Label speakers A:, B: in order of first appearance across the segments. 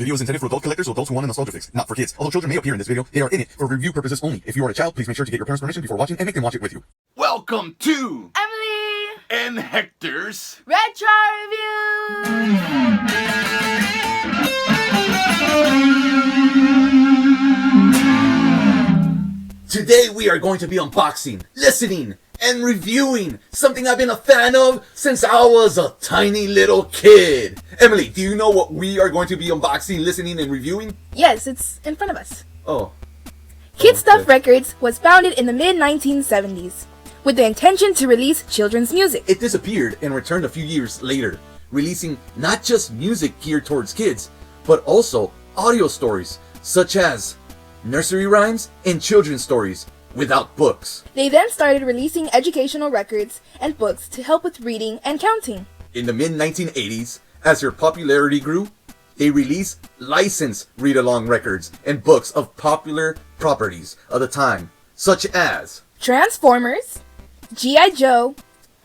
A: video is intended for adult collectors or adults who want a nostalgia fix, not for kids. Although children may appear in this video, they are in it for review purposes only. If you are a child, please make sure to get your parents' permission before watching and make them watch it with you.
B: Welcome to
C: Emily
B: and Hector's
C: Retro Review!
D: Today we are going to be unboxing, listening, and reviewing something I've been a fan of since I was a tiny little kid. Emily, do you know what we are going to be unboxing, listening, and reviewing?
C: Yes, it's in front of us.
D: Oh.
C: Kid Stuff Records was founded in the mid-1970s with the intention to release children's music.
D: It disappeared and returned a few years later, releasing not just music geared towards kids, but also audio stories such as nursery rhymes and children's stories without books.
C: They then started releasing educational records and books to help with reading and counting.
D: In the mid-1980s, as their popularity grew, they released licensed read-along records and books of popular properties of the time, such as
C: Transformers, G.I. Joe,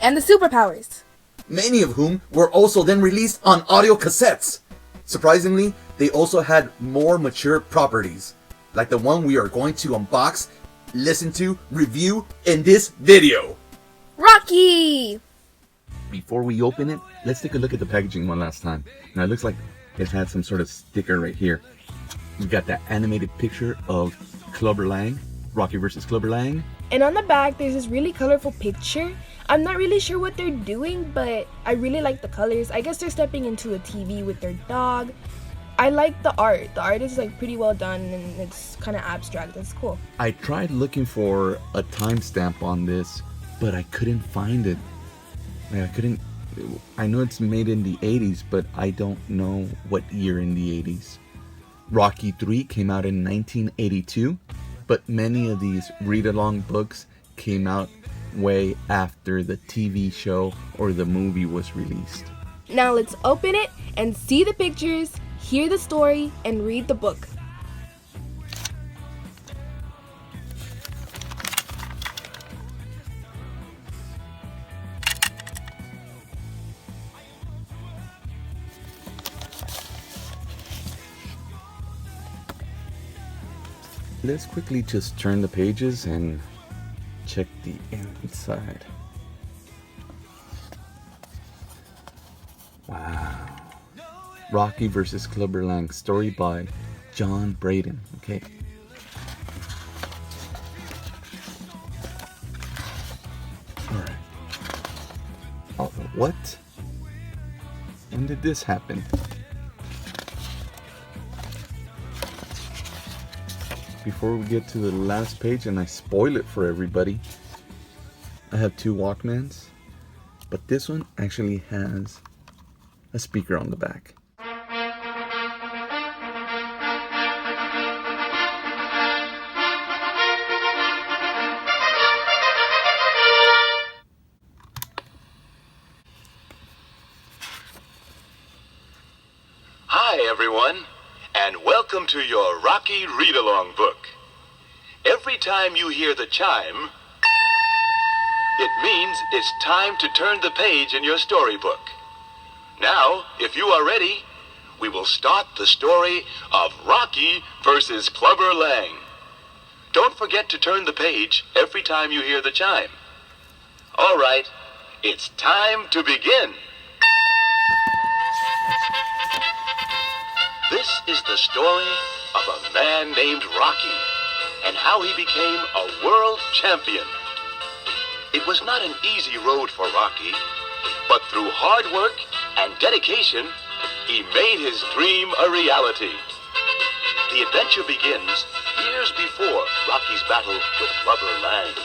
C: and the Superpowers.
D: Many of whom were also then released on audio cassettes. Surprisingly, they also had more mature properties, like the one we are going to unbox, listen to, review in this video.
C: Rocky!
E: Before we open it, let's take a look at the packaging one last time. Now it looks like it had some sort of sticker right here. We got that animated picture of Clubber Lang, Rocky versus Clubber Lang.
F: And on the back, there's this really colorful picture. I'm not really sure what they're doing, but I really like the colors. I guess they're stepping into a TV with their dog. I like the art. The art is like pretty well done and it's kind of abstract. It's cool.
E: I tried looking for a timestamp on this, but I couldn't find it. I know it's made in the 80s, but I don't know what year in the 80s. Rocky 3 came out in 1982, but many of these read-along books came out way after the TV show or the movie was released.
F: Now let's open it and see the pictures, hear the story, and read the book.
E: Let's quickly just turn the pages and check the inside. Wow. Rocky versus Clubber Lang, story by John Braden. Okay. Alright. Oh, what? When did this happen? Before we get to the last page and I spoil it for everybody, I have two Walkmans, but this one actually has a speaker on the back.
G: Hi everyone, and welcome to your Rocky read-along book. Every time you hear the chime, it means it's time to turn the page in your storybook. Now, if you are ready, we will start the story of Rocky versus Clubber Lang. Don't forget to turn the page every time you hear the chime. All right, it's time to begin. This is the story of a man named Rocky and how he became a world champion. It was not an easy road for Rocky, but through hard work and dedication, he made his dream a reality. The adventure begins years before Rocky's battle with Clubber Lang.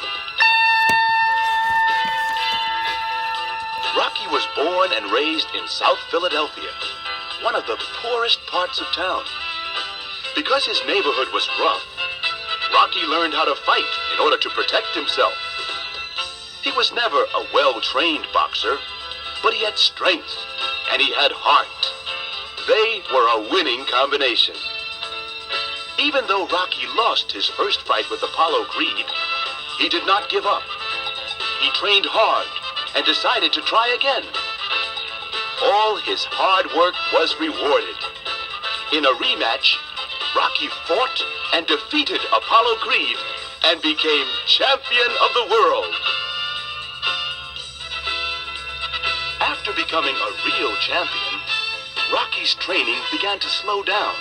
G: Rocky was born and raised in South Philadelphia, one of the poorest parts of town. Because his neighborhood was rough, Rocky learned how to fight in order to protect himself. He was never a well-trained boxer, but he had strength and he had heart. They were a winning combination. Even though Rocky lost his first fight with Apollo Creed, he did not give up. He trained hard and decided to try again. All his hard work was rewarded. In a rematch, Rocky fought and defeated Apollo Creed and became champion of the world. After becoming a real champion, Rocky's training began to slow down.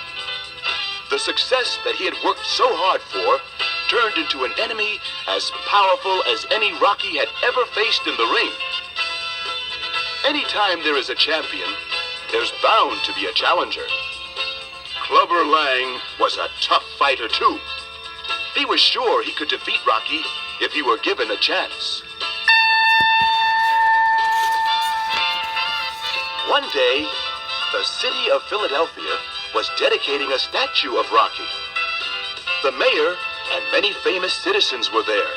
G: The success that he had worked so hard for turned into an enemy as powerful as any Rocky had ever faced in the ring. Anytime there is a champion, there's bound to be a challenger. Clubber Lang was a tough fighter too. He was sure he could defeat Rocky if he were given a chance. One day, the city of Philadelphia was dedicating a statue of Rocky. The mayor and many famous citizens were there.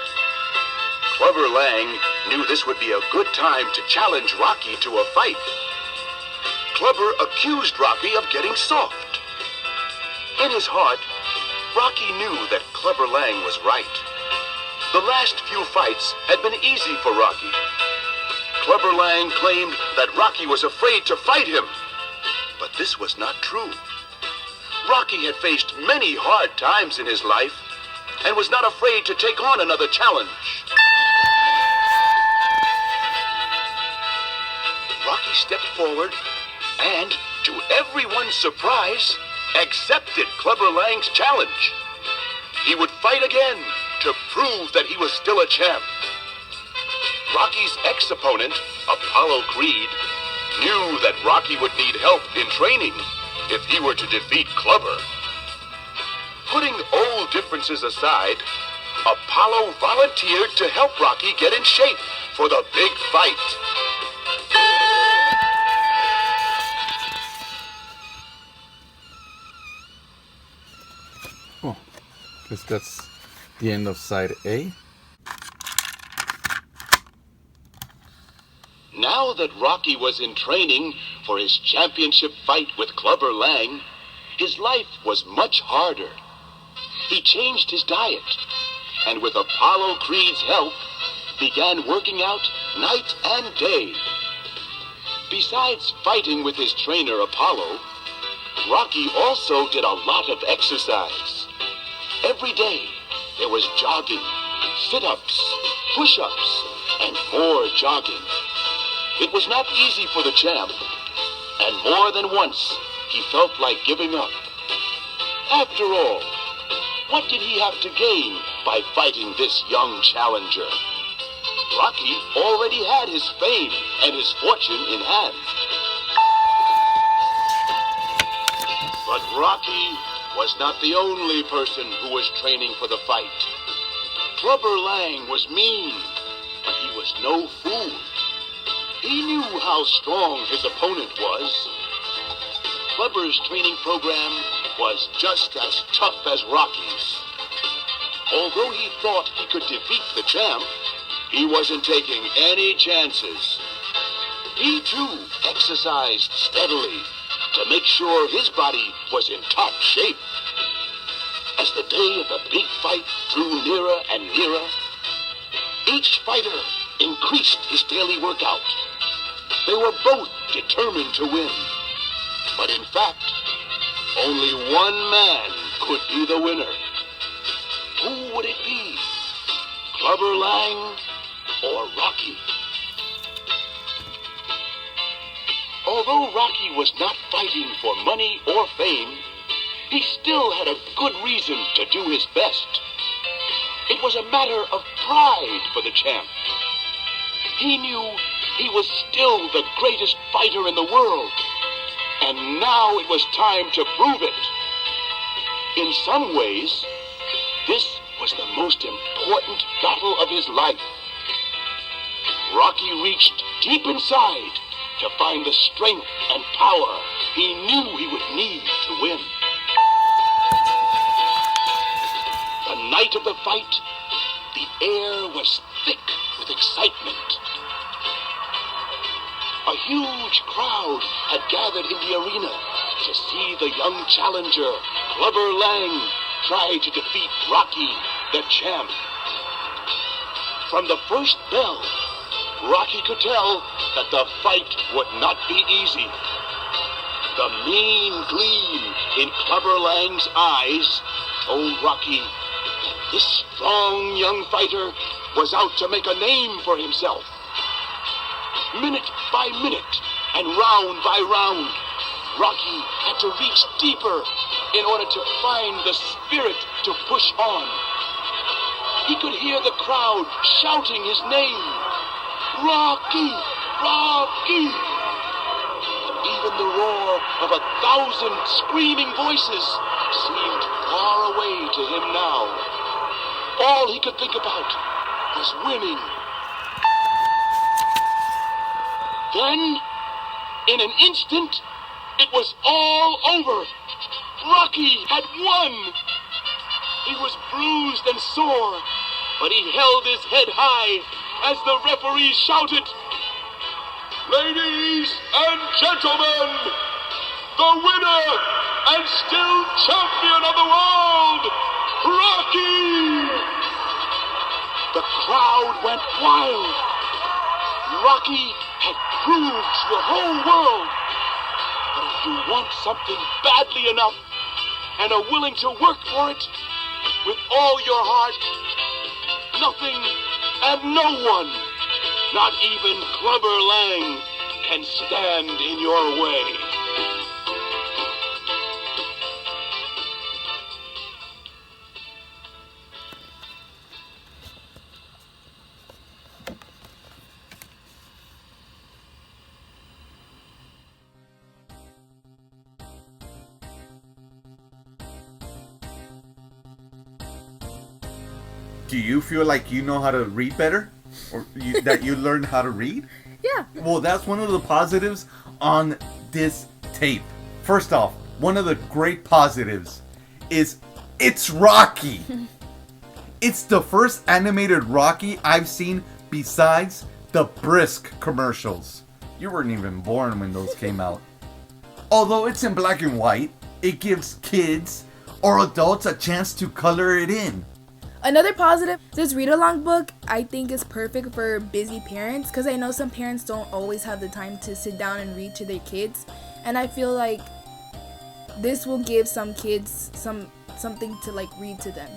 G: Clubber Lang knew this would be a good time to challenge Rocky to a fight. Clubber accused Rocky of getting soft. In his heart, Rocky knew that Clubber Lang was right. The last few fights had been easy for Rocky. Clubber Lang claimed that Rocky was afraid to fight him. But this was not true. Rocky had faced many hard times in his life and was not afraid to take on another challenge. Rocky stepped forward and, to everyone's surprise, accepted Clubber Lang's challenge. He would fight again to prove that he was still a champ. Rocky's ex-opponent, Apollo Creed, knew that Rocky would need help in training if he were to defeat Clubber. Putting old differences aside, Apollo volunteered to help Rocky get in shape for the big fight.
E: Oh, guess that's the end of side A.
G: Now that Rocky was in training for his championship fight with Clubber Lang, his life was much harder. He changed his diet, and with Apollo Creed's help, began working out night and day. Besides fighting with his trainer Apollo, Rocky also did a lot of exercise. Every day, there was jogging, sit-ups, push-ups, and more jogging. It was not easy for the champ, and more than once, he felt like giving up. After all, what did he have to gain by fighting this young challenger? Rocky already had his fame and his fortune in hand. But Rocky was not the only person who was training for the fight. Clubber Lang was mean, but he was no fool. He knew how strong his opponent was. Clubber's training program was just as tough as Rocky's. Although he thought he could defeat the champ, he wasn't taking any chances. He too exercised steadily to make sure his body was in top shape. As the day of the big fight drew nearer and nearer, each fighter increased his daily workout. They were both determined to win. But in fact, only one man could be the winner. Who would it be? Clubber Lang or Rocky? Although Rocky was not fighting for money or fame, he still had a good reason to do his best. It was a matter of pride for the champ. He knew he was still the greatest fighter in the world, and now it was time to prove it. In some ways, this was the most important battle of his life. Rocky reached deep inside to find the strength and power he knew he would need to win. The night of the fight, the air was thick with excitement. A huge crowd had gathered in the arena to see the young challenger, Clubber Lang, try to defeat Rocky, the champ. From the first bell, Rocky could tell that the fight would not be easy. The mean gleam in Clubber Lang's eyes told Rocky that this strong young fighter was out to make a name for himself. Minute by minute and round by round, Rocky had to reach deeper in order to find the spirit to push on. He could hear the crowd shouting his name. Rocky! Rocky! Even the roar of 1,000 screaming voices seemed far away to him now. All he could think about was winning. Then, in an instant, it was all over. Rocky had won. He was bruised and sore, but he held his head high as the referee shouted, "Ladies and gentlemen, the winner and still champion of the world, Rocky!" The crowd went wild. Rocky had proved to the whole world that if you want something badly enough and are willing to work for it with all your heart, nothing and no one, not even Clubber Lang, can stand in your way.
D: Do you feel like you know how to read better? Or that you learned how to read?
C: Yeah.
D: Well, that's one of the positives on this tape. First off, one of the great positives is it's Rocky. It's the first animated Rocky I've seen besides the Brisk commercials. You weren't even born when those came out. Although it's in black and white, it gives kids or adults a chance to color it in.
C: Another positive, this read-along book I think is perfect for busy parents, because I know some parents don't always have the time to sit down and read to their kids, and I feel like this will give some kids something to like read to them.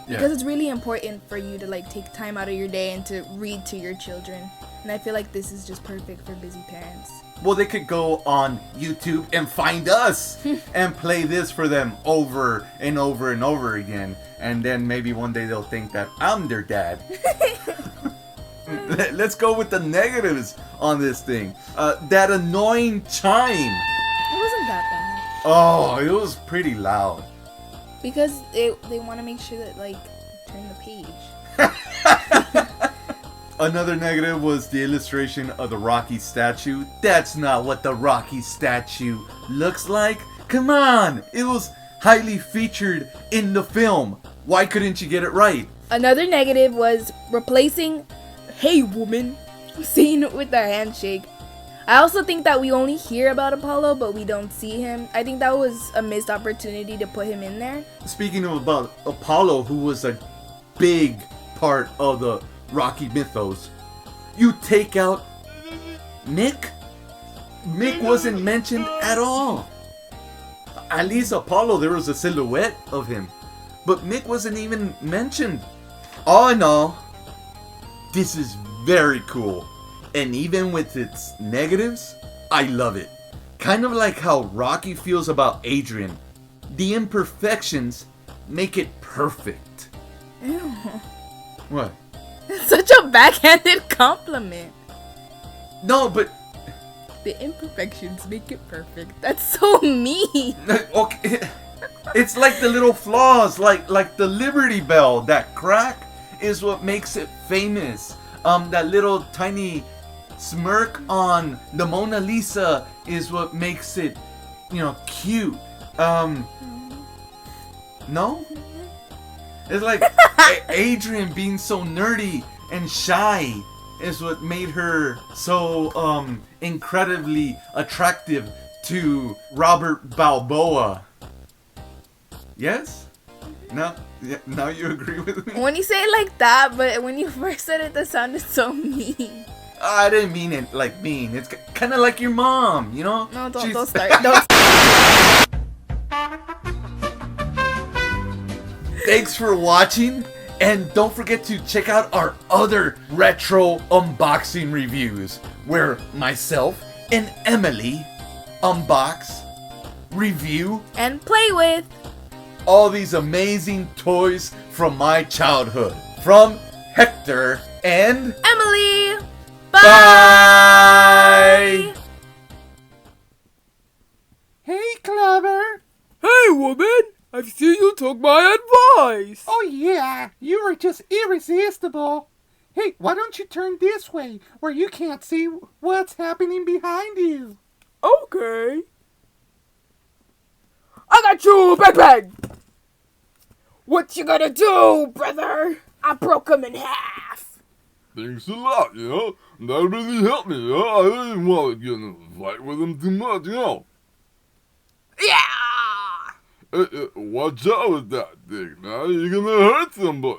C: Because it's really important for you to like take time out of your day and to read to your children. And I feel like this is just perfect for busy parents.
D: Well, they could go on YouTube and find us and play this for them over and over and over again. And then maybe one day they'll think that I'm their dad. Let's go with the negatives on this thing. That annoying chime.
C: It wasn't that bad.
D: Oh, it was pretty loud.
C: Because they want to make sure that like turn the page.
D: Another negative was the illustration of the Rocky statue. That's not what the Rocky statue looks like. Come on! It was highly featured in the film. Why couldn't you get it right?
C: Another negative was replacing "Hey woman" scene with the handshake. I also think that we only hear about Apollo, but we don't see him. I think that was a missed opportunity to put him in there.
D: Speaking of about Apollo, who was a big part of the Rocky mythos, you take out Mick? Mick wasn't mentioned at all. At least Apollo, there was a silhouette of him. But Mick wasn't even mentioned. All in all, this is very cool. And even with its negatives, I love it. Kind of like how Rocky feels about Adrian. The imperfections make it perfect.
C: Ew.
D: What?
C: Such a backhanded compliment.
D: No, but
C: The imperfections make it perfect. That's so mean.
D: okay. It's like the little flaws, like the Liberty Bell. That crack is what makes it famous. That little tiny smirk on the Mona Lisa is what makes it, cute. No? It's like Adrian being so nerdy and shy is what made her so incredibly attractive to Robert Balboa. Yes? No? Yeah, now you agree with me?
C: When you say it like that, but when you first said it, that sounded so mean.
D: I didn't mean it like mean. It's kind of like your mom, you know?
C: No, don't,
D: She's-
C: don't start. Don't.
D: Thanks for watching, and don't forget to check out our other retro unboxing reviews, where myself and Emily unbox, review
C: And play with.
D: all these amazing toys from my childhood. From Hector and
C: Emily.
D: Bye!
H: Hey, Clever.
I: Hey, woman! I've seen you took my advice!
H: Oh, yeah, you are just irresistible. Hey, why don't you turn this way, where you can't see what's happening behind you?
I: Okay. I got you, Bang Bang! What you gonna do, brother? I broke him in half.
J: Thanks a lot, you know? That really helped me, you know? I didn't want to get in a fight with him too much, you know?
I: Yeah!
J: Watch out with that thing, man. You're gonna hurt somebody.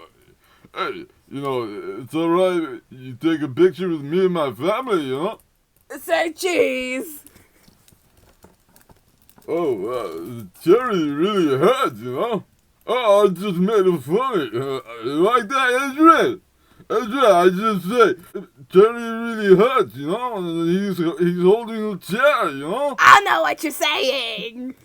J: Hey, you know, it's alright. You take a picture with me and my family, you know?
I: Say cheese!
J: Oh, Cherry really hurts, you know? Oh, I just made it funny. Like that, Adrian? Adrian, I just say, Cherry really hurts, you know? And he's holding a chair, you know?
I: I know what you're saying!